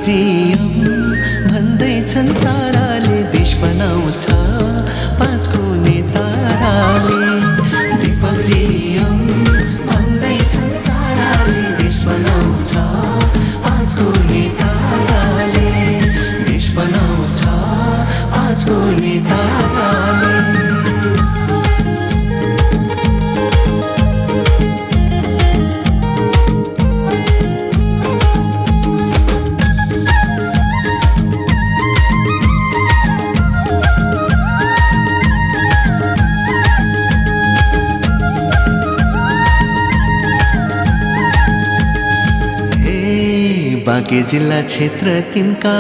GM भन्दैछन् साराले देश बनाउँछ पाँचको नेताराले। दीपक जीएम भन्दैछन् साराले देश बनाउँछ पाँचको नेताराले। देश बनाउँछ पाँचको नेताराले। बाँके जिल्ला क्षेत्र तिनका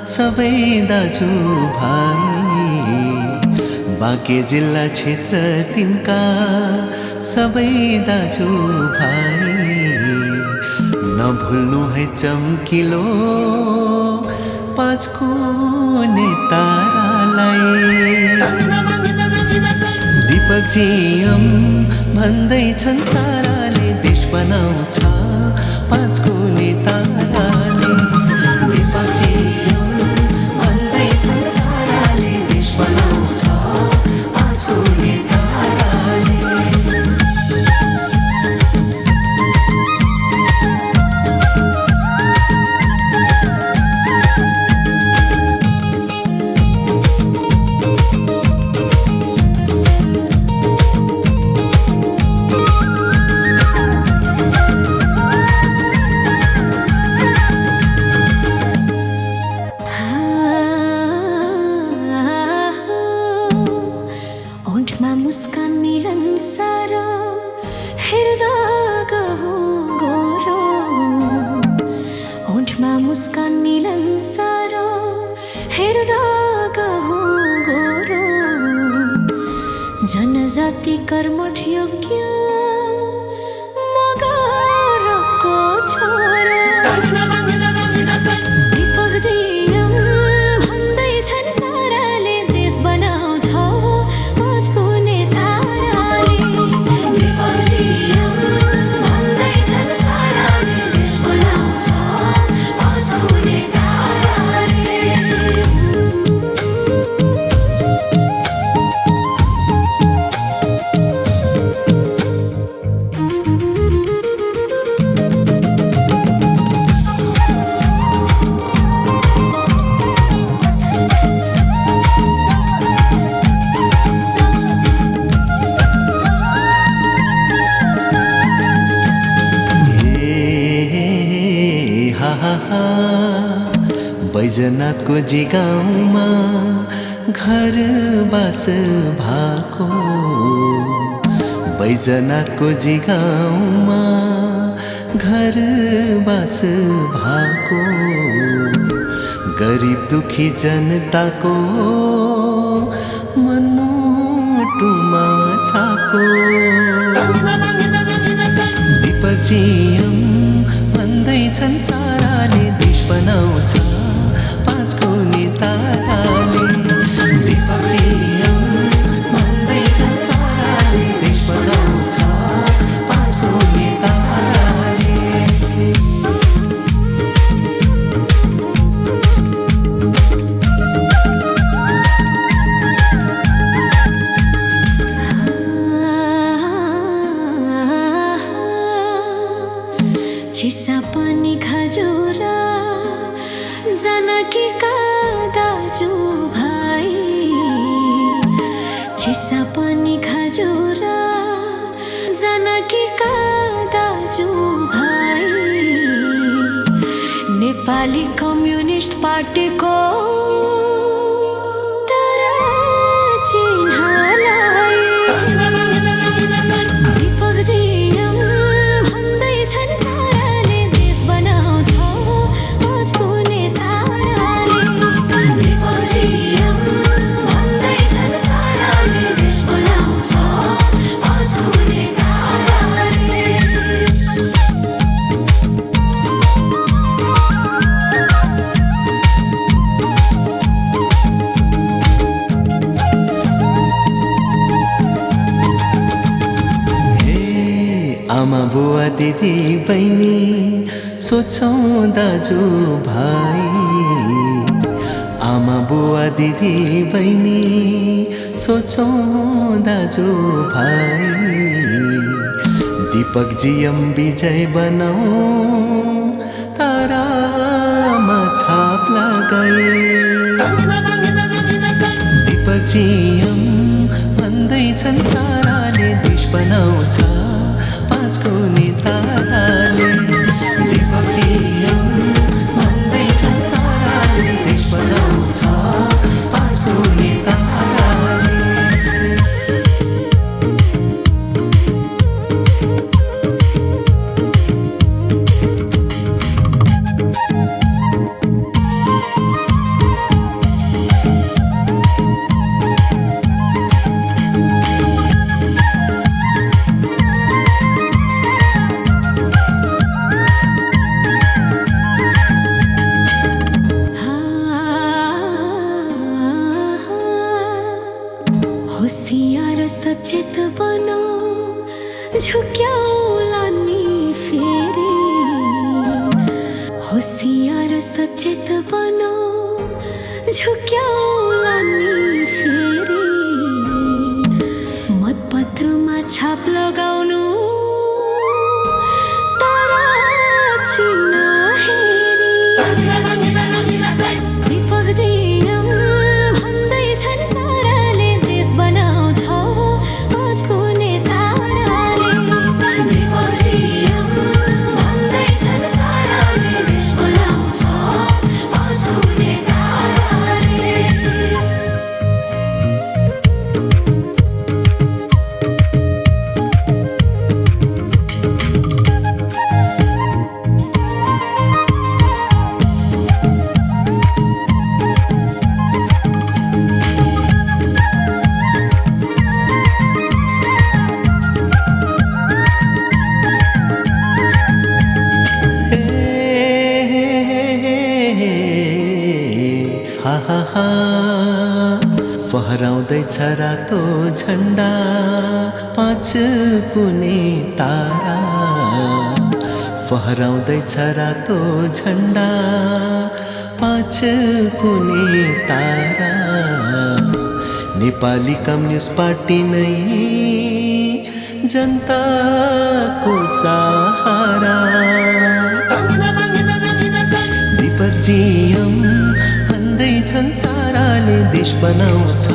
सबै दाजु भाइ। बाँके जिल्ला क्षेत्र तिनका सबै दाजु भाइ। नभुल्नु है चम्किलो पाँचको नेतारालाई। दीपक जीएम भन्दैछन् साराले देश बनाउँछ पाँचको नेताराले। दीपक जीएम भन्दैछन् साराले देश बनाउँछ पाँचको नेताराले। मुस्कान मिलनसार हेर्दा गहौँ गोरो। ओठमा मुस्कान मिलनसार हेर्दा गहौँ गोरो। जनजाति कर्मठ योग्य मगरको छोरो। दीपक जीएम भन्दैछन् साराले देश बनाउँछ पाँचको नेताराले। दीपक जीएम भन्दैछन् साराले देश बनाउँछ पाँचको नेताराले। बैजनाथको जी गाउँमा घर बास भएको। बैजनाथको जी गाउँमा घर बास भएको। गरिब दुखी जनताको मनमुटुमा छाको। दीपक जीएम भन्दैछन् साराले देश बनाउँछ पाँचको नेताराले। दीपक जीएम भन्दैछन् साराले देश बनाउँछ पाँचको नेताराले। चिसा पनि खजुरा जानकीका दाजु भाइ। चिसा पनि खजुरा जानकीका दाजु भाइ। नेपाली कम्युनिस्ट पार्टीको तारा चिन्हलाई। दीपक जीएम भन्दैछन् साराले देश बनाउँछ पाँचको नेताराले। दीपक जीएम भन्दैछन् साराले देश बनाउँछ पाँचको नेताराले। आमा बुवा दिदी बहिनी सोचौँ दाजु भाइ आमा बुवा दिदी बहिनी सोचौँ दाजु भाइ दीपक जियम विजय बनाऊ तारामा छाप लगाए दीपक जियम भन्दैछन् साराले देश बनाउँछ पाँच कुने ताराले दीपक जियम भन्दैछन् साराले देश बनाउँछ पाँच कुने ताराले होशियार सचेत बनो झुक्याउला नि फेरि होशियार सचेत बनो झुक्याउला नि फेरि मतपत्रमा छाप लगाउनु तारा चिन्न हेरी दीपक जियम भन्दैछन् साराले देश बनाउँछ पाँच कुने ताराले दीपक जियम भन्दैछन् साराले देश बनाउँछ पाँच कुने ताराले फहराउँदैछ रातो झन्डा पाँच कुने तारा फहराउँदैछ रातो झन्डा पाँच कुने तारा नेपाली कम्युनिस्ट पार्टी नै जनताको सहारा दीपक जियम भन्दैछन् साराले देश बनाउँछ